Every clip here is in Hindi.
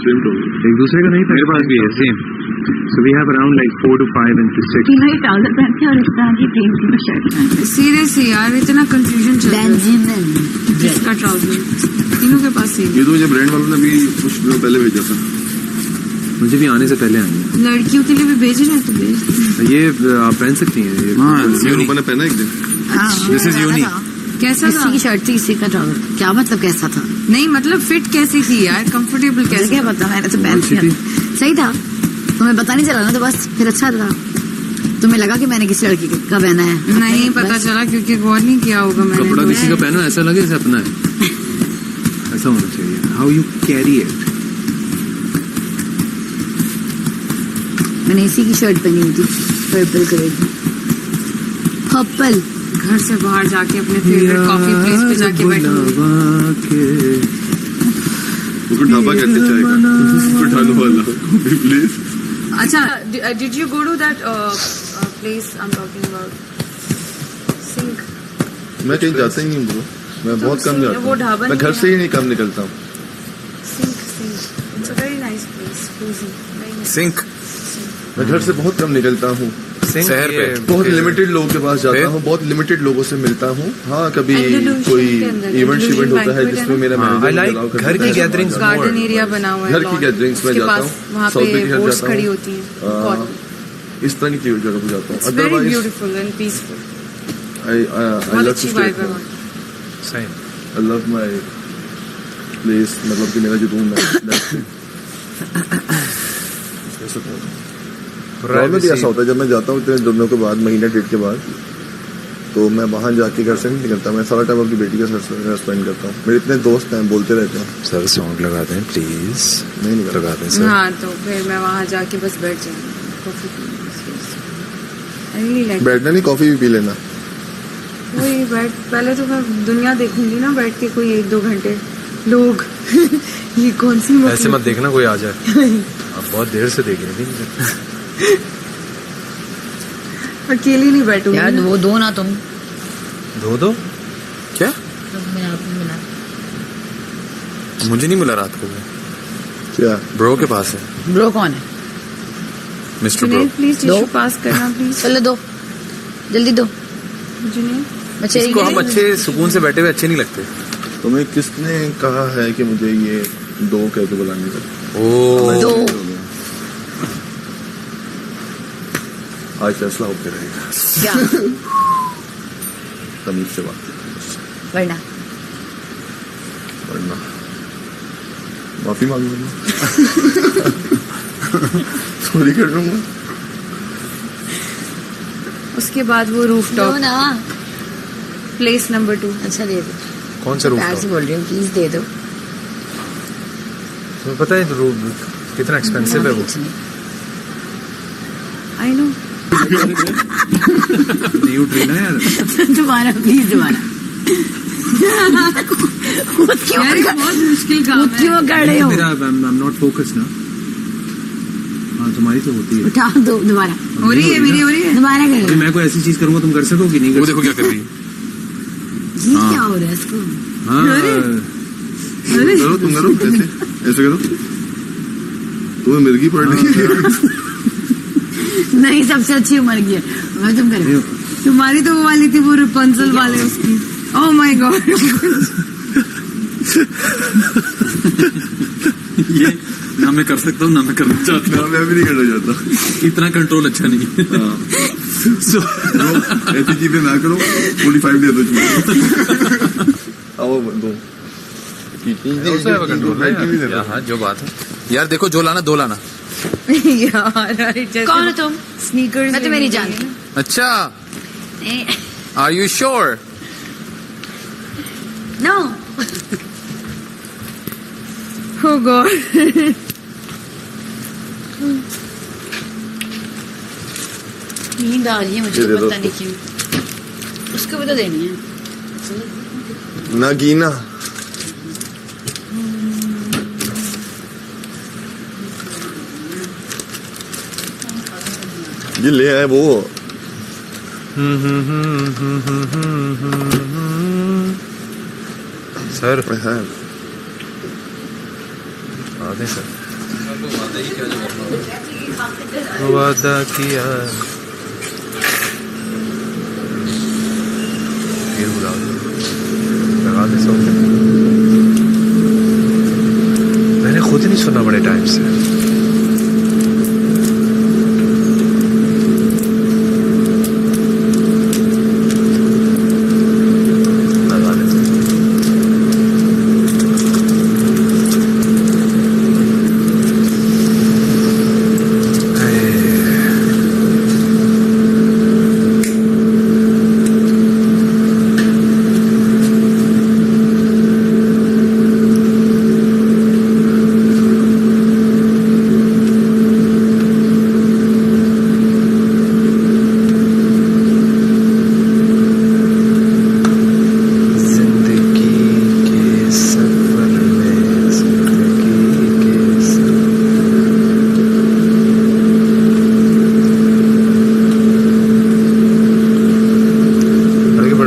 सेम टू एक दूसरे का नहीं था, मेरे पास भी है same. So we have around like 4 to 5 and 6. तीनों ही ट्राउजर पहनते हैं और इतना ही प्लेन की शर्ट पहनते हैं। सीरियसली यार इतना कंफ्यूजन चल रहा है बेंजामिन इसका ट्राउजर तीनों के पास सेम। ये तो मुझे ब्रांड वालों ने भी कुछ दिनों पहले भेजा था। मुझे भी आने से पहले आएंगे। लड़कियों के लिए भी भेज रहे हैं तो भेज। ये आप पहन सकती हैं ये। हाँ ये मैंने पहना एक दिन। This is unique. कैसा था? किसी की शर्ट थी, किसी का ट्राउजर। क्या मतलब कैसा था? नहीं मतलब फिट कैसी थी यार, कंफर्टेबल मुझे कैसे? क्या पता, मैंने तो पहन लिया था। सही था, तुम्हें पता नहीं चला ना, तो बस फिर अच्छा था। तुम्हें लगा कि मैंने किसी लड़की का पहना है? नहीं पता चला क्योंकि गौर नहीं किया होगा मैंने। कपड़ा किसी का पहनो ऐसा लगे जैसे अपना है, ऐसा होना चाहिए। How you carry it. मैंने इसी की शर्ट पहनी हुई थी, पर्पल कलर की। पर्पल। घर से बाहर जाके अपने फेवरेट कॉफी प्लेस पे जाके बैठी। उसको ढाबा कहते चाय का, पठानो वाला प्लीज। अच्छा, did you go to that place I'm talking about? Sink. मैं कहीं जाता ही नहीं हूँ, मैं बहुत कम जाता वो ढाबा हूँ। मैं नहीं घर से ही नहीं कम निकलता हूँ। Sink. It's a very nice place, cozy, very nice. सिंक मैं घर से बहुत कम निकलता हूँ। शहर पे बहुत लिमिटेड लोगों के पास जाता हूँ, बहुत लिमिटेड लोगों से मिलता हूँ। हाँ कभी Andalusian कोई के अंदर, इवेंट Andalusian होता है banquet जिसमें है मेरा हाँ, मैनेजर I like allow करता घर की है। gatherings गार्डन एरिया बना हुआ है, घर की gatherings में जाता हूँ, वहाँ South पे Beach में बोट्स जाता खड़ी हूँ। होती हैं। इस तरह की चीजों जगह पे जाता हूँ। It's very Otherwise, beautiful and peaceful. I बहुत love to अच्छी stay वाइब at है home. वहाँ। सही। I love my place, मतलब कि मेरा जो रूम है। में भी ऐसा होता है जब मैं जाता हूँ इतने दिनों के बाद, महीने डेढ़ के बाद, तो मैं वहाँ जाके घर से नहीं निकलता। मैं सारा टाइम अपनी बेटी के साथ स्पेंड करता हूँ। मेरे इतने दोस्त हैं, बोलते रहते हैं सर सॉन्ग लगा दें प्लीज। नहीं निकलता। लगा दें सर। हाँ तो फिर मैं वहाँ जाके बस बैठ जाऊँ, कॉफी पी। बैठना नहीं, कॉफी भी पी लेना। वही पहले तो मैं दुनिया देखूंगी ना बैठ के, कोई 1-2 घंटे लोग ये कौन सी ऐसे मत देखना कोई आ जाए। आप बहुत देर से देख रहे थे। अकेली नहीं बैठूंगी यार वो दो ना तुम। दो क्या? तुम्हें आपने मिला। मुझे नहीं मिला रात को। क्या ब्रो के पास है। ब्रो कौन है? Mister bro. प्लीज दो। टिश्यू पास करना प्लीज। चलो दो, जल्दी दो। जुनैद बच्चे इसको हम अच्छे सुकून से बैठे हुए अच्छे नहीं लगते। तुम्हें किसने कहा है कि मुझे ये दो कह के बुलाने का? ओ दो। आज फैसला होकर रहेगा। क्या? तमीज से बात वरना वरना माफी मांग लूंगा। सॉरी कर लूंगा। उसके बाद वो रूफ दो टॉप ना। Place number 2। अच्छा दे दो। कौन सा रूम? प्यार से बोल रही हूँ, प्लीज दे दो। तुम्हें पता है रूम कितना एक्सपेंसिव है वो? I know. नहीं उठ रही ना यार। दोबारा प्लीज दोबारा। यार ये बहुत मुश्किल काम है। क्यों कर रहे हो? मेरा I'm not focused ना। हाँ तुम्हारी तो होती है। उठा दो दोबारा। हो रही है मेरी, हो रही है। दोबारा अभी करो। मैं कोई ऐसी चीज करूंगा तुम कर सकोगी? नहीं वो कर देखो क्या कर रही है। ये क्या हो रहा है इसको? हाँ करो, तुम करो, ऐसे करो। तुम्हें मिर्गी पड़ रही है। नहीं सबसे अच्छी उम्र की है। मैं तुम करो। तुम्हारी तो वो वाली थी, वो रिपंजल वाले उसकी। Oh my God. ये ना मैं कर सकता हूँ ना मैं करना चाहता हूँ। मैं भी नहीं करना चाहता। इतना कंट्रोल अच्छा नहीं है। ऐसी चीजें ना करो। 45 दे दो। आओ दो। हाँ जो बात है यार, देखो जो लाना दो लाना। यार कौन हो तुम? स्नीकर्स मैं तो मेरी जानती हूँ। अच्छा are you sure? No. Oh God. नींद आ रही है मुझे, ये दे दो पता नहीं क्यों। उसको भी तो देनी है ना गीना। ये ले आए वो। सर है आते सर। वादा किया फिर बुला लगा दे सो मैंने खुद नहीं सुना बड़े टाइम से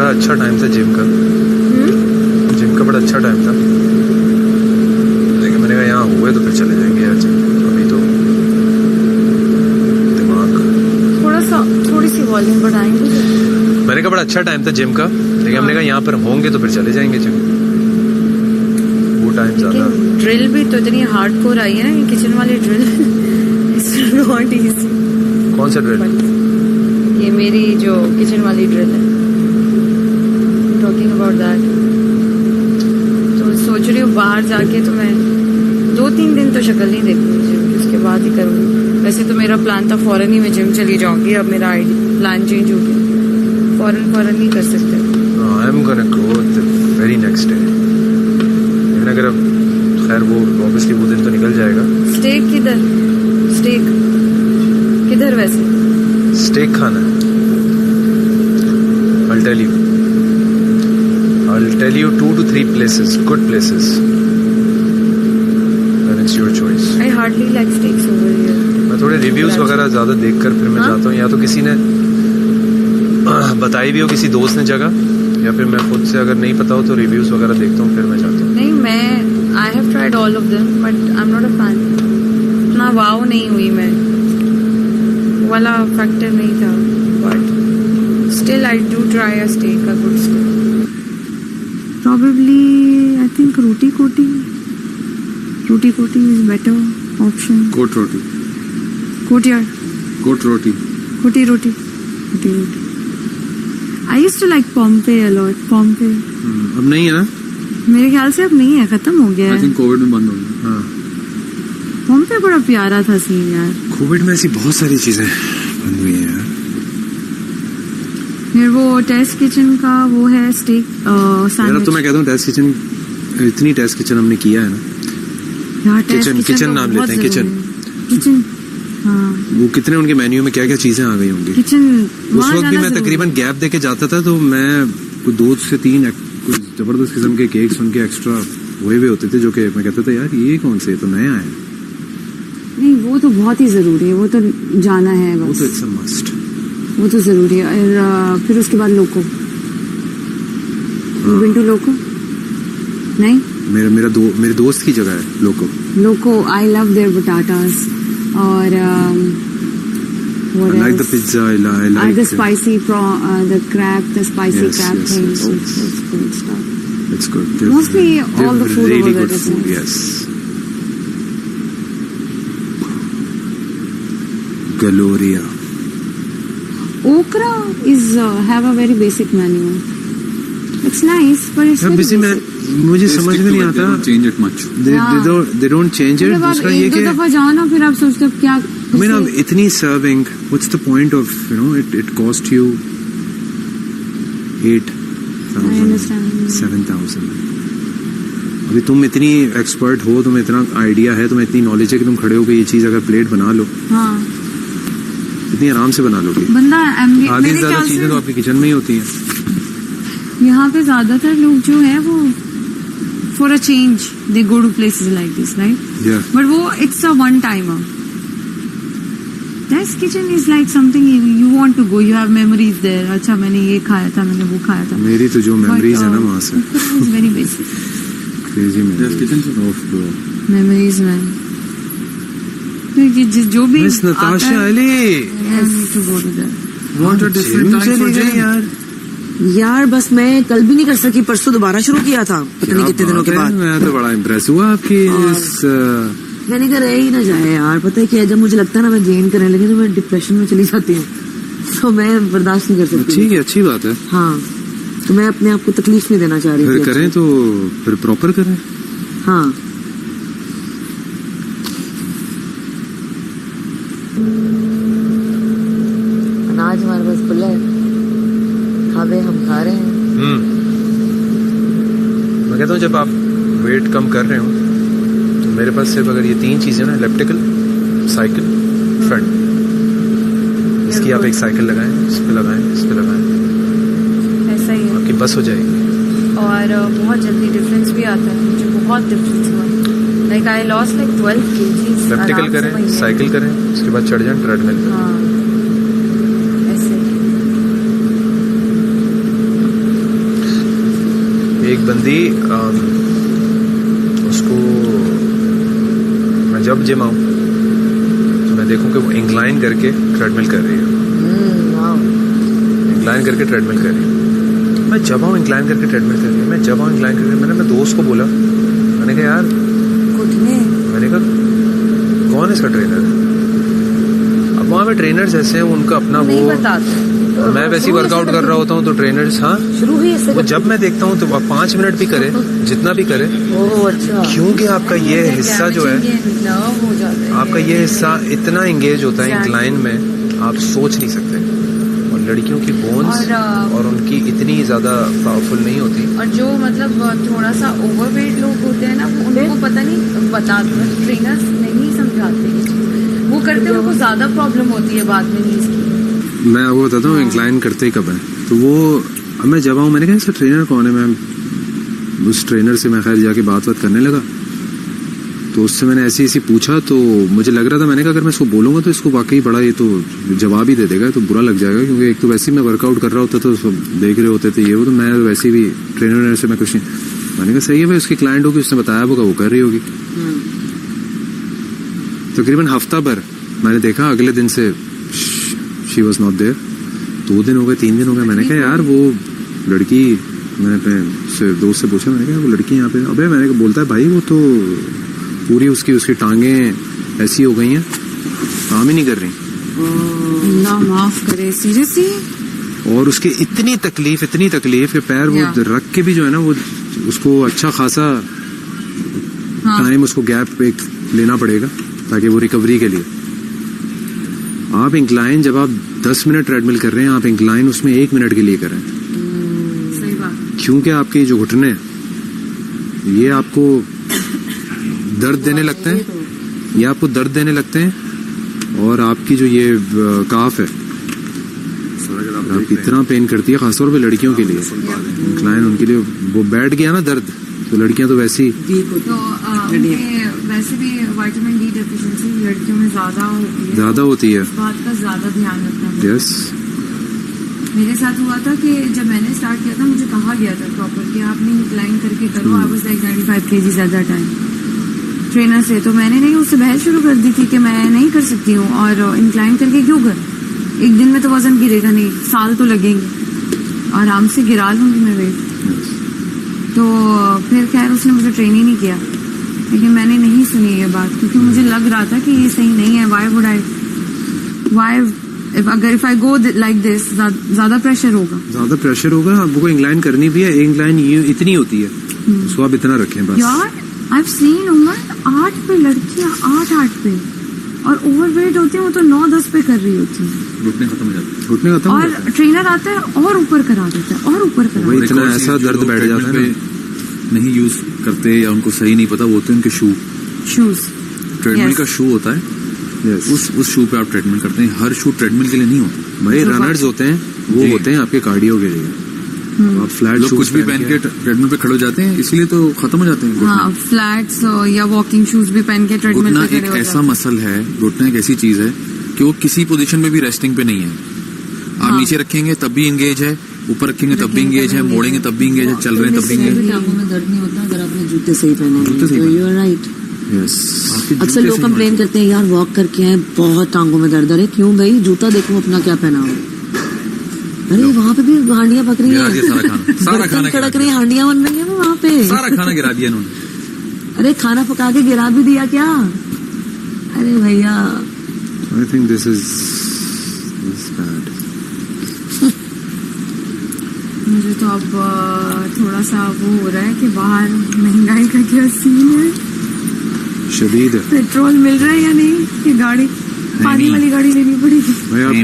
अच्छा टाइम था जिम का बड़ा अच्छा टाइम था लेकिन मैंने कहा यहाँ हुए तो फिर चले जाएंगे यार जिम अभी तो दिमाग थोड़ी सी वॉल्यूम बढ़ाएंगे। मैंने कहा बड़ा अच्छा टाइम था जिम का लेकिन हमने कहा यहाँ पर होंगे तो फिर चले जाएंगे जिम वो टाइम ज्यादा ड्रिल भी तो इतनी हार्डकोर आई है ना किचन वाली ड्रिल इट्स नॉट इजी। कौन सा ड्रिल ये मेरी जो किचन वाली ड्रिल है टॉकिंग अबाउट दैट तो सोच रही हूँ बाहर जाके तो मैं 2-3 दिन तो शक्ल नहीं देखूंगी जिम की उसके बाद ही करूँगी। वैसे तो मेरा प्लान था फौरन ही मैं जिम चली जाऊंगी अब मेरा प्लान चेंज हो गया फौरन नहीं कर सकते। I am gonna go the very next day लेकिन अगर अब खैर वो ऑब्वियसली वो दिन तो निकल जाएगा। स्टेक किधर वैसे स्टेक खाना है I'll tell you 2 to 3 places, good places. And it's your choice. I hardly like steaks over here. मैं थोड़े रिव्यूज वगैरह ज्यादा देखकर फिर मैं जाता हूँ या तो किसी ने बताई भी हो किसी दोस्त ने जगह या फिर मैं खुद से अगर नहीं पता हो तो रिव्यूज वगैरह देखता हूँ फिर मैं जाता हूँ। नहीं मैं I have tried all of them but I'm not a fan. इतना वाव नहीं हुई मैं वाला फैक्टर नहीं था but still I do try a steak, a good steak. Probably I think roti koti is better option. कोट रोटी Koti roti. I used to like Pompeii a lot. Pompeii. अब नहीं है ना मेरे ख्याल से अब नहीं है खत्म हो गया आई है। थिंक कोविड में बंद हो गया। हाँ Pompeii बड़ा प्यारा था सीन यार। कोविड में ऐसी बहुत सारी चीजें बंद हुई हैं यार। फिर वो टेस्ट किचन का वो है स्टेक यार अब तो मैं कहता हूँ टेस्ट किचन इतनी टेस्ट किचन हमने किया है ना किचन नाम लेते हैं किचन हाँ वो कितने उनके मेन्यू में क्या क्या चीजें आ गई होंगी किचन उस वक्त भी मैं तकरीबन गैप देके जाता था तो मैं 2 से 3 कुछ जबरदस्त किस्म के केक्स उनके एक्स्ट्रा हुए हुए होते थे जो कि मैं कहता था यार ये कौन से तो नया है। नहीं वो तो बहुत ही जरूरी है वो तो जाना है वो बस तो इट्स अ मस्ट वो तो जरूरी है। और फिर उसके बाद लोको बिंटू लोको नहीं मेरे दोस्त की जगह है लोको आई लव देयर पोटैटोस और I like the pizza. I like the spicy the crab, the spicy Yes, crab yes, thing. yes, Oh, yes. it's good stuff. It's good. Mostly all the food really over there good is food. nice. Yes. Galoria. Okra is have a very basic menu. It's nice, but it's यार very बिजी में basic. मुझे समझ में नहीं आता change it much they don't change it। मतलब आप दूसरा ये एक दो कि दफा जाओ ना फिर आप सोचते हो क्या I mean अब इतनी serving what's the point of it cost you 8,000 I understand. 7,000 अभी तुम इतनी एक्सपर्ट हो तुम्हें इतना आइडिया है तुम्हें इतनी नॉलेज है कि तुम खड़े हो ये चीज अगर प्लेट बना लो हाँ इतनी आराम से बना लोगे बंदा आधी मेरे से ज्यादा ख्याल चीजें तो से आपकी किचन में ही होती हैं। यहाँ पे ज्यादातर लोग जो है वो for a change they go to places like this right Yeah. But वो it's a one timer test kitchen is like something you want to go you have memories there अच्छा मैंने ये खाया था मैंने वो खाया था मेरी तो जो मेमोरीज है ना वहाँ से वेरी बेसिक क्रेजी किचन से मेमोरीज मैन जो भी miss Natasha Ali what a different time for gym यार। यार बस मैं कल भी नहीं कर सकी, परसों दोबारा शुरू किया था पता नहीं कितने दिनों के बाद। मैं तो बड़ा इम्प्रेस हुआ आपकी इस मैंने कहा रह ही ना जाए यार, पता है क्या जब मुझे लगता है ना मैं गेन करने लगी तो मैं डिप्रेशन में चली जाती हूँ, तो मैं बर्दाश्त नहीं कर सकती। ठीक है, अच्छी बात है। हाँ तो मैं अपने आप को तकलीफ नहीं देना चाह रही फिर थी। करें तो फिर प्रॉपर करें। हाँ अनाज हमारे पास खुला है, खावे हम खा रहे हैं। मैं कहता हूँ जब आप वेट कम कर रहे हो तो मेरे पास सिर्फ अगर ये 3 चीजें ना, इलेप्टिकल, साइकिल, फ्रंट, इसकी आप एक साइकिल लगाएं, इस पे लगाएं, इस पे लगाएं, ऐसा ही है। आपकी बस हो जाएगी। और बहुत जल्दी डिफरेंस भी आता है, मुझे बहुत डिफरेंस हुआ। Like I lost like 12 kgs। Elliptical करें, साइकिल करें, उसके बाद चढ़ जाएं ट्रेडमिल पे। हाँ ऐसे। एक बंदी उसको मैं जब जिम आऊँ तो मैं देखूं कि वो इंक्लाइन करके ट्रेडमिल कर रही है, इंक्लाइन करके ट्रेडमिल कर रही है। मैं जब आऊँ इंक्लाइन करके ट्रेडमिल कर रही है, मैं जब आऊँ इंक्लाइन करके। मैंने अपने दोस्त को बोला, मैंने कहा यार, मैंने कहा कौन है इसका ट्रेनर? अब वहाँ पे ट्रेनर्स ऐसे हैं, उनका अपना नहीं वो, बताते। मैं वैसे ही वर्कआउट कर रहा होता हूँ तो ट्रेनर्स, हाँ शुरू हुई इससे वो जब मैं देखता हूँ तो 5 मिनट भी करे, जितना भी करे, ओह अच्छा। क्योंकि आपका ये हिस्सा जो है, नर्व हो जाता है। आपका ये हिस्सा इतना एंगेज होता है इंक्लाइन में, आप सोच नहीं सकते। और लड़कियों की बोन्स और उनकी इतनी ज्यादा पावरफुल नहीं होती। और जो मतलब थोड़ा सा ओवरवेट लोग होते हैं ना, वो उनको पता नहीं बताते, ट्रेनर्स नहीं समझाते, वो करते हैं, उनको ज्यादा प्रॉब्लम होती है बाद में नीज की। मैं आपको बताता हूँ इंक्लाइन करते ही कब है, तो वो अब मैं जब आऊँ, मैंने कहा इसका ट्रेनर कौन है? मैं उस ट्रेनर से मैं खैर जाके बात करने लगा, तो उससे मैंने ऐसी पूछा, तो मुझे लग रहा था, मैंने कहा अगर मैं इसको बोलूंगा तो इसको वाकई बड़ा ये तो जवाब ही दे देगा, तो बुरा लग जाएगा, क्योंकि एक तो वैसे ही मैं वर्कआउट कर रहा होता तो देख रहे होते थे ये वो, तो मैं वैसे भी ट्रेनर से मैं कुछ नहीं। मैंने कहा सही है भाई, उसकी क्लाइंट होगी, उसने बताया होगा, वो कर रही होगी। तकरीबन हफ्ता भर मैंने देखा, अगले दिन से शी वॉज नॉट देयर। 2 दिन हो गए, 3 दिन हो गए। मैंने कहा यार वो लड़की, मैंने अपने दोस्त से पूछा, मैंने कहा वो लड़की यहाँ पे, अबे मैंने कहा, बोलता है भाई वो तो पूरी उसकी टांगें ऐसी हो गई हैं, काम ही नहीं कर रही। अल्लाह माफ करे, सीरियसली। और उसके इतनी तकलीफ कि पैर वो रख के भी जो है ना, वो उसको अच्छा खासा टाइम उसको गैप एक लेना पड़ेगा ताकि वो रिकवरी के लिए। आप इंक्लाइन जब आप 10 मिनट ट्रेडमिल कर रहे हैं, आप इंक्लाइन उसमें 1 मिनट के लिए करें। सही बात। क्योंकि आपके जो घुटने ये आपको दर्द देने लगते हैं, और आपकी जो ये काफ है आपकी इतना पेन करती है, खासतौर पे लड़कियों के लिए। इंक्लाइन उनके लिए वो बैठ गया ना दर्द, तो लड़कियां तो वैसे ही तो वैसे भी विटामिन डी डेफिशिएंसी लड़कियों में ज्यादा होती है, इस बात का ज्यादा ध्यान रखना पड़ता है। यस, मेरे साथ हुआ था कि जब मैंने स्टार्ट किया था, मुझे कहा गया था प्रॉपर कि आपने इंक्लाइन करके करो। I was like 95 kgs at that time trainer से, तो मैंने नहीं उससे बहस शुरू कर दी थी कि मैं नहीं कर सकती हूँ, और इंक्लाइन करके क्यों कर, एक दिन में तो वजन गिरेगा नहीं, साल तो लगेंगे, आराम से गिरा लूंगी मैं वेट। तो फिर खैर उसने मुझे ट्रेन ही नहीं किया, लेकिन मैंने नहीं सुनी ये बात, क्योंकि मुझे लग रहा था कि ये सही नहीं है। If I go like this, ज्यादा प्रेशर होगा। आपको इंक्लाइन करनी भी है, इंक्लाइन ये इतनी होती है, उसको आप इतना रखें बस। यार आई हैव सीन उमर 8 पे लड़कियां 8 पे, और ओवरवेट होती है वो तो 9-10 पे कर रही होती है। घुटने खत्म हो जाते हैं, और ट्रेनर आता है और ऊपर करा देता है, और ऊपर करा देता है। इतना ऐसा दर्द बैठ जाता है, नहीं यूज करते या उनको सही नहीं पता, वो होते हैं उनके शूज। ट्रेडमिल का शू होता है, उस शू पे आप ट्रेडमिल करते हैं। हर शू ट्रेडमिल के लिए नहीं होता भाई, रनर्स होते हैं, वो होते हैं आपके कार्डियो के लिए। आप फ्लैट लोग कुछ भी पहन के ट्रेडमिल पे खड़े हो जाते हैं, इसलिए तो खत्म हो जाते हैं। हाँ, फ्लैट्स या वॉकिंग शूज भी पहन के ट्रेडमिल घुटना पे एक ऐसा मसल है, घुटना एक ऐसी चीज है कि वो किसी पोजीशन में भी रेस्टिंग पे नहीं है। आप नीचे रखेंगे तब भी इंगेज है, ऊपर रखेंगे तब भी इंगेज है, मोड़ेंगे तब भी इंगेज है, चल रहे हैं तब भी इंगेज है। टांगों में दर्द नहीं होता अगर आपने जूते सही पहने हैं, तो यू आर राइट। यस अक्सर लोग कंप्लेन करते हैं यार वॉक करके आए बहुत टांगों में दर्द है। क्यों भाई, जूता देखो अपना क्या पहना हो। अरे वहाँ पे भी हांडियां पक रही गिरा दिया सारा खाना, सारा खाना गिरा कड़क रही हांडियां बन रही है वहाँ पे। सारा खाना गिरा दिया इन्होंने। अरे खाना पका के गिरा भी दिया क्या? अरे भैया I think this is bad. मुझे तो अब थोड़ा सा वो हो रहा है कि बाहर महंगाई का क्या सीन है, शदीद है पेट्रोल मिल रहा है या नहीं, कि गाड़ी पानी वाली गाड़ी लेनी पड़ेगी। भाई आप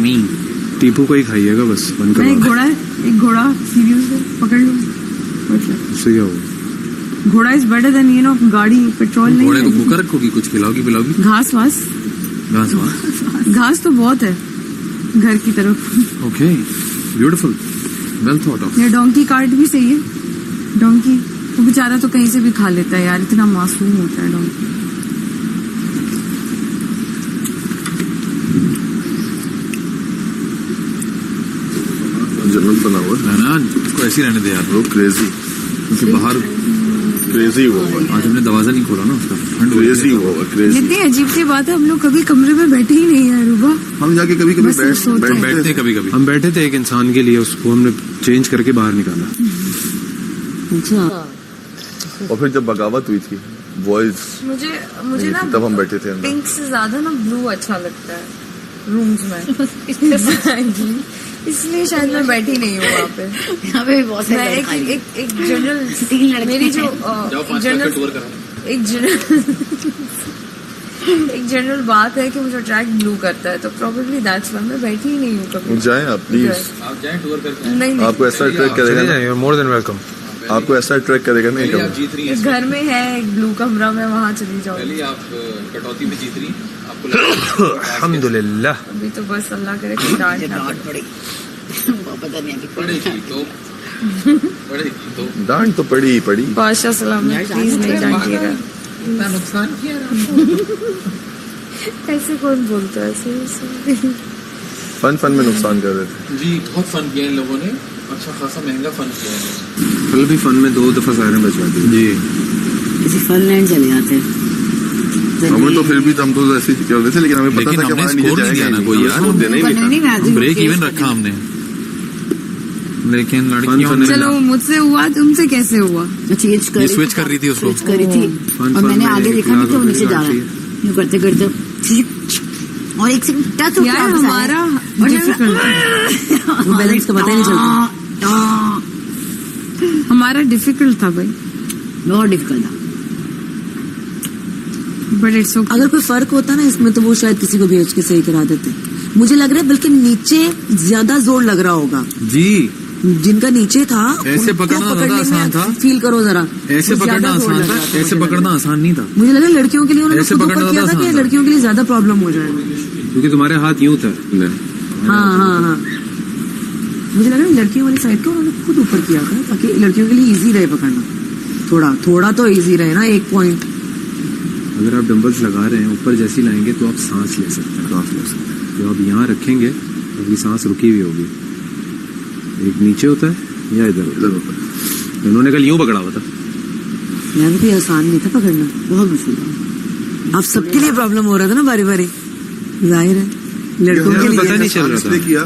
टीपू को ही खाइएगा बस, बंद मैं एक करो। घोड़ा है, एक घोड़ा सीरियस है, पकड़ लो। उससे क्या होगा? घोड़ा is better than you know गाड़ी, पेट्रोल नहीं घोड़े को है। भूखा रखोगी, कुछ खिलाओगी पिलाओगी? घास वास, घास वास। घास तो बहुत है घर की तरफ। Okay, beautiful, well thought of. ये डोंकी कार्ट भी सही है। डोंकी वो बेचारा तो कहीं से भी खा लेता है यार, इतना मासूम होता है डोंकी। जन्नत बना हुआ है। ना इसको ऐसे ही रहने दे यार, वो क्रेजी क्योंकि बाहर क्रेजी हुआ हुआ आज हमने दरवाजा नहीं खोला ना उसका, ठंड हो रही क्रेजी है। हुआ हुआ क्रेजी। इतनी अजीब सी बात है, हम लोग कभी कमरे में बैठे ही नहीं है रूबा। हम जाके कभी कभी बस सोते हैं। बैठते हैं कभी कभी। हम बैठे थे एक इंसान के लिए, उसको हमने चेंज करके बाहर निकाला। अच्छा और फिर जब बगावत हुई थी वॉइस मुझे ना तब हम बैठे थे अंदर। पिंक से ज्यादा ना ब्लू अच्छा लगता है रूम्स में। इसलिए शायद मैं बैठी नहीं हूँ वहाँ पे। यहाँ पे भी बहुत मैं सारे एक जनरल, तीन लड़के मेरी जो जाओ 5 जनरल टूर करा। एक जनरल बात है कि मुझे अट्रैक्ट ब्लू करता है, तो प्रोबेबली दैट्स व्हाई मैं बैठी ही नहीं हूँ कभी। जाए आप प्लीज, आप जाएं टूर करके। नहीं आपको ऐसा अट्रैक्ट करेगा ना, you are more than welcome. आपको ऐसा अट्रैक्ट करेगा नहीं पहले आप कभी। जीत रही हैं, घर में है एक ब्लू कमरा, मैं वहाँ चली जाऊँ। पहले आप कटौती में जीत रही हैं, आपको लग अल्हम्दुलिल्लाह। अभी तो बस अल्लाह करे कि डांट ना पड़े। पड़ी पता नहीं अभी पड़ेगी तो पड़ेगी तो डांट तो पड़ी ही पड़ी। बादशाह सलामत, प्लीज नहीं डांटिएगा। इतना नुकसान किया आपको। ऐसे कौन बोलता है ऐसे? फन में नुकसान कर रहे थे। जी बहुत फन किया इन लोगों ने, अच्छा खासा महंगा फन किया है। कल भी फन में 2 दफा सायरन बजवा दी जी। किसी फनलैंड चले जाते हैं। हमें तो फिर भी हम तो ऐसे ही कर रहे थे, लेकिन हमें पता लेकिन था कि हमने हमारे नीचे स्कोर नहीं जाएगा दिया ना नहीं। कोई हमें यार। स्कोर देना ही नहीं था। ब्रेक इवन रखा हमने, लेकिन लड़कियों ने चलो मुझसे हुआ, तुमसे कैसे हुआ? चेंज ये स्विच कर रही थी उसको। स्विच करी थी फन और मैंने में आगे 1 देखा नहीं लाख तो वो रुपए नीचे की जा रहा गाड़ी है यूं करते करते और एक सेकंड टच हो यार हमारा वो बैलेंस का पता ही नहीं चलता। हमारा डिफिकल्ट था भाई, बहुत डिफिकल्ट था। But it's okay. अगर कोई फर्क होता ना इसमें तो वो शायद किसी को भेज के सही करा देते। मुझे लग रहा है बल्कि नीचे ज्यादा जोर लग रहा होगा। जी जिनका नीचे था ऐसे उनको पकड़ना ज्यादा पकड़ने आसान में था। फील करो जरा, ऐसे वो पकड़ना ज्यादा जोर आसान लग था, रहा ऐसे मुझे पकड़ना लगा। आसान नहीं था। मुझे लगा लड़कियों के लिए उन्होंने ऐसे खुद ऊपर पकड़ना किया था ज्यादा कि आसान था। लड़कियों के लिए ज्यादा प्रॉब्लम हो जाए। क्योंकि तुम्हारे हाथ यूं था। हाँ हाँ हाँ, मुझे लगा लड़कियों वाली साइड को उन्होंने खुद ऊपर किया था ताकि लड़कियों के लिए इजी रहे पकड़ना। थोड़ा तो इजी रहे ना, 1 पॉइंट। अगर आप डंबल्स लगा रहे हैं ऊपर जैसी लाएंगे तो आप सांस ले सकते हैं। जो आप यहाँ रखेंगे आपकी सांस रुकी हुई होगी। एक नीचे होता है या इधर होता है। उन्होंने कल यूं पकड़ा हुआ था। यार कोई आसान नहीं था पकड़ना, बहुत मुश्किल था। आप सबके लिए प्रॉब्लम हो रहा था ना बारी बारी, जाहिर है लड़कों के पता लिए। नहीं चल रहा था। इसलिए किया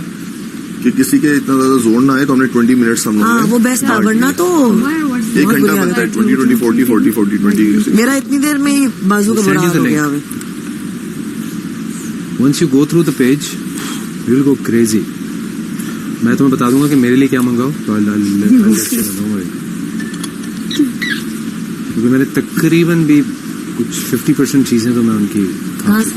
कि किसी के इतना ज्यादा जोर ना आए, तो हमने 20 मिनट्स हम हाँ लोगों वो ने बेस्ट था, वरना तो 1 बहुत घंटा बुरी बनता है। हालत। 20 20 40 40 40 20। मेरा इतनी देर में ही बाजू का बुरा हाल हो गया। अभी Once you go through the page, you will go crazy. मैं तुम्हें बता दूंगा कि मेरे लिए क्या मंगाओ तो I'll let you know, don't worry. क्योंकि मैंने तकरीबन भी कुछ 50% चीजें तो मैं उनकी कहाँ से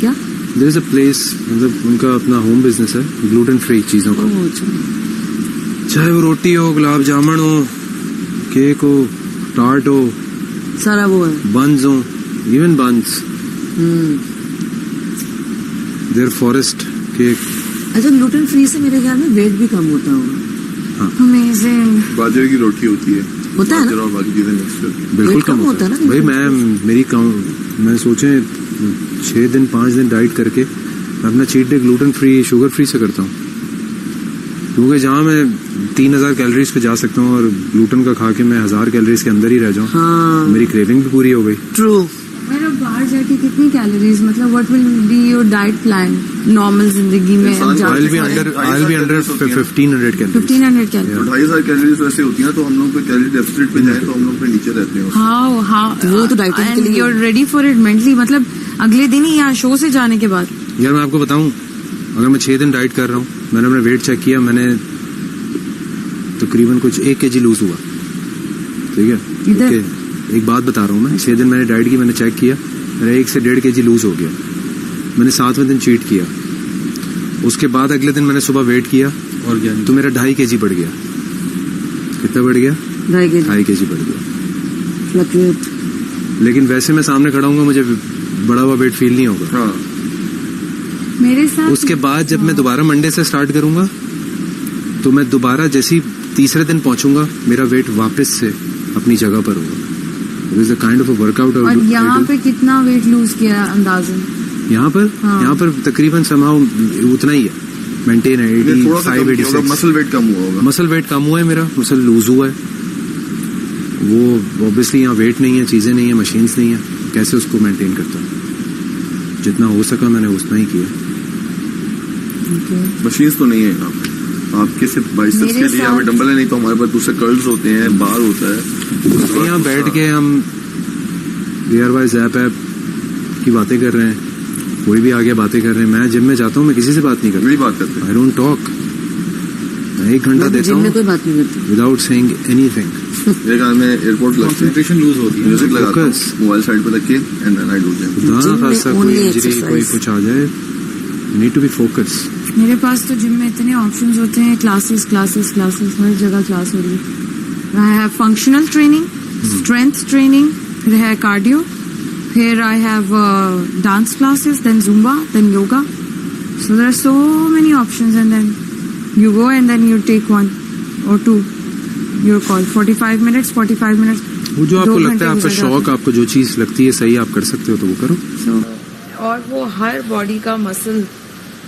क्या? देयर इज अ प्लेस, मतलब उनका अपना होम बिजनेस है ग्लूटेन फ्री चीजों का। ओह, अच्छा। चाहे वो रोटी हो, गुलाब जामुन हो, केक हो, टार्ट हो, सारा वो है। बंस हो, even buns, there forest cake. अच्छा ग्लूटेन फ्री से मेरे ख्याल में वेट भी कम होता होगा। अमेजिंग। बाजरे की रोटी होती है, होता है ना? बाजरा और बाकी चीजें मिक्स करके। बिल्कुल वेट कम कम होता होता है है ना? भाई। मैं सोचे 6 दिन 5 दिन डाइट करके मैं अपना cheat day gluten free sugar free से करता हूँ। क्योंकि जहाँ मैं 3000 कैलोरीज पे जा सकता हूँ और ग्लूटेन का खा के मैं 1000 कैलोरीज के अंदर ही रह जाऊँ, हाँ मेरी क्रेविंग भी पूरी हो गई। ट्रू। मेरा बाहर जाके कितनी कैलोरीज, मतलब what will be your diet plan normal जिंदगी में? अब जाके I'll be under 1500 calories. 1500 calorie. 2500 calories वैसे होती है ना, तो हम लोग पे कैलोरी डेफिसिट पे जाए तो हम लोग पे नीचे रहते हैं। हाउ वो तो डाइटिंग के लिए you are ready for it mentally, मतलब अगले दिन ही यहाँ शो से जाने के बाद। यार मैं आपको बताऊं, अगर मैं 6 दिन डाइट कर रहा हूँ, मैंने अपना वेट चेक किया, मैंने तकरीबन कुछ 1 kg लूज हुआ। ठीक है, इधर? एक बात बता रहा हूँ मैं, 6 दिन मैंने डाइट की, मैंने चेक किया, मेरा 1 से 1.5 kg लूज हो गया। मैंने 7वें दिन चीट किया, उसके बाद अगले दिन मैंने सुबह वेट किया और क्या तो मेरा 2.5 kg बढ़ गया। कितना बढ़ गया? 2.5 kg बढ़ गया। फ्लक्चुएट। लेकिन वैसे मैं सामने खड़ा हूँ, मुझे बड़ा हुआ वेट फील नहीं होगा। हाँ, मेरे साथ उसके बाद जब मैं दोबारा मंडे से स्टार्ट करूंगा तो मैं दोबारा जैसे ही तीसरे दिन पहुंचूंगा, मेरा वेट वापस से अपनी जगह पर होगा। It is a kind of a workout. और यहाँ पे कितना वेट लूज किया अंदाजन? यहाँ पर हाँ। यहाँ पर तकरीबन समहाउ उतना ही है, मेंटेन है ये थोड़ा सा 85, कम किया होगा, 86। मसल वेट कम हुआ होगा। मसल वेट कम हुआ है, मेरा मसल लूज हुआ है। वो ऑब्वियसली यहाँ वेट नहीं है, चीजें नहीं है, मशीन्स नहीं है, कैसे उसको मेंटेन करता हूँ? जितना हो सका मैंने उतना ही किया। मशीन्स तो नहीं है यहाँ पे, आपके सिर्फ बाइसेप्स मेरे के लिए यहाँ पे साथ- डंबल है, नहीं तो हमारे पास दूसरे कर्ल्स होते हैं, बार होता है। यहाँ बैठ के हम DRY ऐप की बातें कर रहे हैं, कोई भी आगे बातें कर रहे हैं। मैं जिम में जाता हूँ, मैं किसी से बात नहीं करता, यही बात करते हैं। I don't talk. मैं 1 घंटा देता जिम में हूँ कोई बात नहीं करती। Without saying anything. एक आज मैं एयरपोर्ट लगते हैं, कंसंट्रेशन लूज होती है। म्यूजिक लगाता हूँ, Focus. मोबाइल साइड पे रख के and then I do gym. खुदा Gym में खासा कोई only इंजरी, exercise. कोई कुछ आ जाए, नीड टू बी फोकस। मेरे पास तो जिम में इतने ऑप्शंस होते हैं, क्लासेस क्लासेस क्लासेस, हर जगह क्लास हो रही है। I have functional training, strength training, फिर है कार्डियो, फिर I have dance classes, then Zumba, then yoga. So there are so many options and then you go and then you take 1 or 2 your call. 45 minutes वो जो आपको लगता है, आपका शौक, आपको जो चीज लगती है सही आप कर सकते हो तो वो करो। और वो हर बॉडी का मसल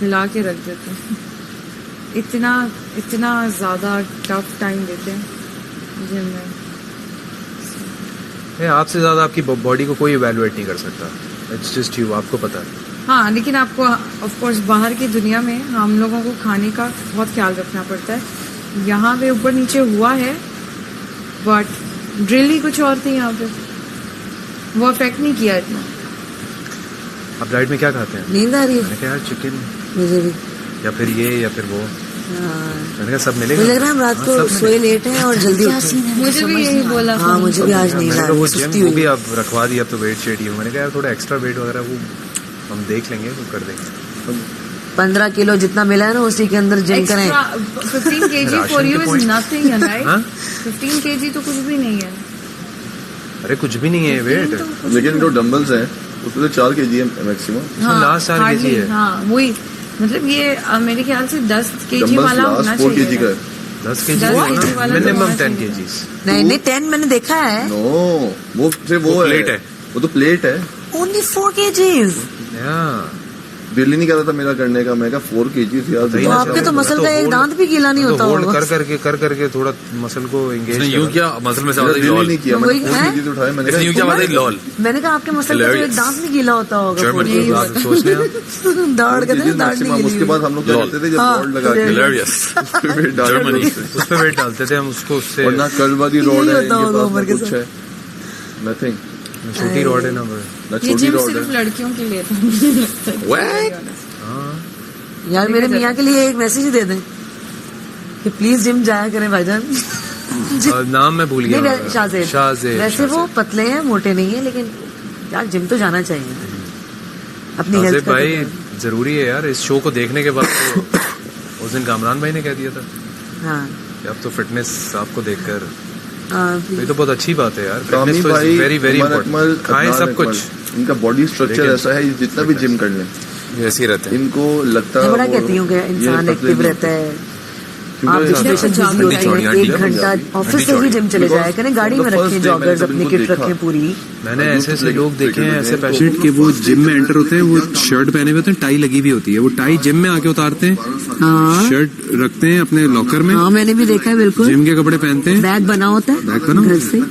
हिला के रख देते हैं। इतना इतना ज्यादा टफ टाइम देते हैं जिम में। आपसे ज्यादा आपकी बॉडी को कोई इवैल्यूएट नहीं कर सकता। इट्स जस्ट यू, आपको पता है। हाँ, लेकिन आपको ऑफ कोर्स बाहर की दुनिया में हम लोगों को खाने का बहुत ख्याल रखना पड़ता है। यहाँ पे ऊपर नीचे हुआ है, बट ड्रिल ही कुछ और थी यहाँ पे, वो अफेक्ट नहीं किया इतना। आप डाइट में क्या खाते हैं? नींद आ रही है मैंने कहा यार चिकन, मुझे भी। या फिर ये या फिर वो। हाँ। मैंने कहा सब मिलेगा। मुझे लग रहा है हम रात को सोए लेट हैं और जल्दी उठे। मुझे भी यही बोला। हाँ मुझे भी आज नहीं मैंने आ कहा वो रही, सुस्ती जिम वो हुई। भी आप रखवा दिया, अब तो वेट शेट ही हो। मैंने कहा यार थोड़ा एक्स्ट्रा वेट वगैरह वो हम देख लेंगे, वो कर देंगे। 15 किलो जितना मिला है ना उसी के अंदर जिम करें। 15 kg for you is nothing, right? हाँ? 15 kg तो कुछ भी नहीं है। अरे कुछ भी नहीं है वेट। लेकिन जो डंबल्स हैं उसमें तो 4 kg है मैक्सिमम। लास्ट 4 kg है। हाँ वही, मतलब ये मेरे ख्याल से 10 kg डंबल्स वाला होना लास्ट 4 kg चाहिए। का है। 10 kg 10 kg वाला तो मिनिमम होना 10 चाहिए। kgs। नहीं नहीं 10 मैंने देखा है। नो, वो सिर्फ वो प्लेट है। वो तो प्लेट है। Only 4 kgs। दिल ही नहीं कर रहा था मेरा करने का। मैं कहा 4 kg यार। नहीं तो ना, आपके तो मसल का एक होल्ड- दांत भी गीला नहीं होता होल्ड होगा। कर करके थोड़ा मसल को एंगेज उसने यूं किया, मसल में से मेरा आवाज आई दिल ही लॉल। नहीं किया। वही मैंने 4 है। kg उठाया। मैंने इसने यूं कहा किया, आवाज आई लॉल। मैंने कहा आपके मसल का तो एक Hilarious. दांत भी गीला होता होगा। German 4 kgs। आप सोच लें आप। दाढ़ कहते हैं 4 kg दाढ़ नहीं maximum। उसके गीली बाद हम लोग क्या लॉल। करते थे, जब हाँ, रॉड लगा के Hilarious. फिर डाल Germany. देते थे। उस पे वेट डालते थे हम उसको, उससे और ना कर्ल वाली रॉड यही है, होता होगा इनके उम्र के पास ना कुछ साथ। है, नथिंग। छोटी रॉड है ना वो। ना ये छोटी जिम रॉड सिर्फ है। लड़कियों के लिए था। What? यार मेरे मियाँ के लिए एक मैसेज ही दे दें कि प्लीज जिम जाया करें भाईजान। नाम मैं भूल गया। नहीं शाहजेब। शाहजेब। वैसे वो पतले हैं, मोटे नहीं है, लेकिन यार जिम तो जाना चाहिए अपनी हेल्थ शाहजेब का। भाई जरूरी है यार। इस शो को देखने के बाद तो उस दिन कामरान भाई ने कह दिया था हाँ कि अब तो फिटनेस आपको देखकर, हाँ, तो ये तो बहुत अच्छी बात है यार। कामी फिटनेस तो भाई, very very Umar Akmal, important. खाएं अदनान सब अकमल, कुछ। इनका बॉडी स्ट्रक्चर लेकिन ऐसा है, ये जितना भी जिम कर लें ऐसे ही रहते हैं। इनको लगता मैं है बड़ा वो- कहती हूँ कि ये इंसान पतले एक्टिव नहीं रहता है, आप सिचुएशन बिजी होती है, 1 घंटा ऑफिस से ही जिम चले जाया करें, गाड़ी में रखें जॉगर्स, अपनी किट रखें पूरी। मैंने ऐसे ऐसे लोग देखे हैं, ऐसे पेशेंट के वो जिम में एंटर होते हैं, वो शर्ट पहने हुए होते हैं, टाई लगी भी होती है, वो टाई जिम में आके उतारते हैं, हाँ शर्ट रखते हैं अपने लॉकर में, हाँ मैंने भी देखा है, बिल्कुल जिम के कपड़े पहनते हैं, बैग बना होता है बैग बना घर से,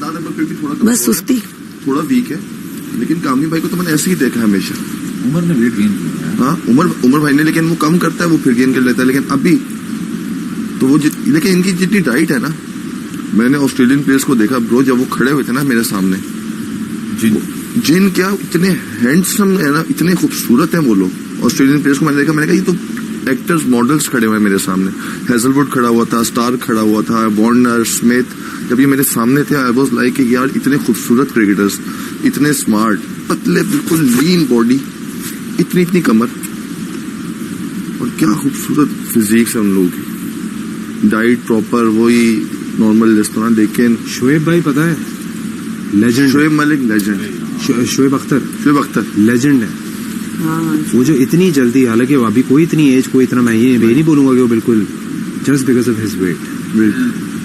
बस सुस्ती। थोड़ा वीक है, लेकिन कामनी भाई को तो मैंने ऐसे ही देखा है हमेशा। उमर ने वेट गेन किया है। हाँ उमर भाई ने, लेकिन वो कम करता है, वो फिर गेन कर लेता है, लेकिन अभी तो वो लेकिन इनकी जितनी डाइट है ना, मैंने ऑस्ट्रेलियन प्लेयर्स को देखा ब्रो, जब वो खड़े हुए थे ना मेरे सामने, जिन क्या इतने हैंडसम है ना, इतने खूबसूरत हैं वो लोग। ऑस्ट्रेलियन प्लेयर्स को मैंने देखा, मैंने कहा ये तो एक्टर्स मॉडल्स खड़े हुए हैं मेरे सामने। हेजलवुड खड़ा हुआ था, स्टार खड़ा हुआ था, वार्नर, स्मिथ, जब ये मेरे सामने थे आई वाज लाइक यार इतने खूबसूरत क्रिकेटर्स, इतने स्मार्ट, पतले बिल्कुल लीन बॉडी, इतनी इतनी कमर, और क्या खूबसूरत फिजिक्स है उन लोगों की। डाइट प्रॉपर वही नॉर्मल रेस्टोरेंट, लेकिन शोएब भाई पता है legend, Shoaib Malik legend, Shoaib Akhtar legend है। हाँ वो जो इतनी जल्दी, हालांकि अभी कोई इतनी एज, कोई इतना मैं ये नहीं बोलूंगा कि वो बिल्कुल just because of his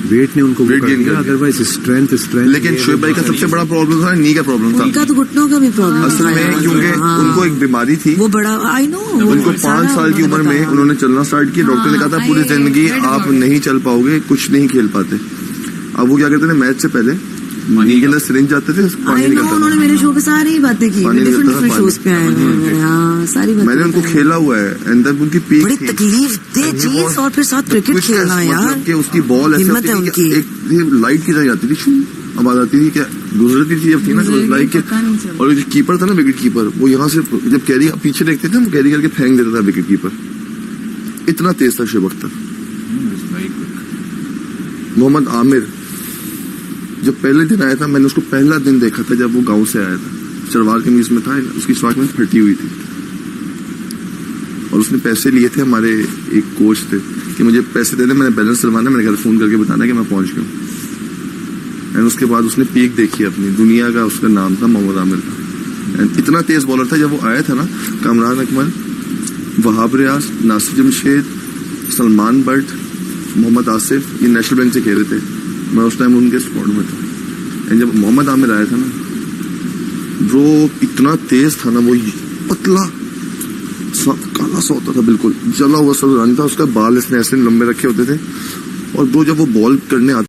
weight ने उनको Weight gain कर दिया। अदरवाइज स्ट्रेंथ लेकिन शोएब भाई का सबसे बड़ा प्रॉब्लम था नी का प्रॉब्लम था उनका तो घुटनों का भी प्रॉब्लम असल में, क्योंकि उनको एक बीमारी थी। वो बड़ा आई नो, उनको 5 साल की उम्र में उन्होंने चलना स्टार्ट किया। डॉक्टर ने कहा था पूरी जिंदगी आप नहीं चल पाओगे, कुछ नहीं खेल पाते। अब वो क्या करते थे, मैच से पहले नी के अंदर सिरिंज जाते थे, पानी आई नो, निकलता उन्होंने था। मेरे शो पे सारी बातें की, पानी डिफरेंट निकलता था, डिफरेंट शोज पे आए हुए हैं मेरे, हाँ सारी बातें मैंने उनको खेला हुआ है, एंड तक उनकी पीक बड़ी थी। तकलीफ दे चीज, और फिर साथ क्रिकेट Quickness, खेलना यार, मतलब कि उसकी बॉल ऐसे हिम्मत है होती थी कि उनकी। एक लाइट की तरह जाती थी, शू, आवाज आती थी, क्या दूसरी चीज थी ना, लाइट के। और जो कीपर था ना, विकेट कीपर, वो यहाँ से जब कैरी पीछे देखते थे, वो कैरी करके फेंक देता था विकेट कीपर, इतना तेज था शोएब अख्तर। मोहम्मद आमिर जब पहले दिन आया था, मैंने उसको पहला दिन देखा था जब वो गांव से आया था, चरवार कमीज में था, उसकी स्वास्थ्य में फटी हुई थी, और उसने पैसे लिए थे, हमारे एक कोच थे कि मुझे पैसे दे दे, मैंने बैलेंस डलवाना, मैंने घर फोन करके बताना कि मैं पहुंच गया हूँ। एंड उसके बाद उसने पीक देखी अपनी दुनिया का, उसका नाम था मोहम्मद आमिर का। एंड इतना तेज बॉलर था, जब वो आया था ना, कामरान अकमल, वहाब रियाज, नासिर जमशेद, सलमान बट, मोहम्मद आसिफ, ये नेशनल बैंक से खेल रहे थे, मैं उस टाइम उनके स्पॉट में था। एंड जब मोहम्मद आमिर आया था ना ब्रो, इतना तेज था ना, वो पतला काला सा होता था, बिल्कुल जला हुआ सब रंग था उसका, बाल इसने ऐसे लंबे रखे होते थे, और ब्रो जब वो बॉल करने आता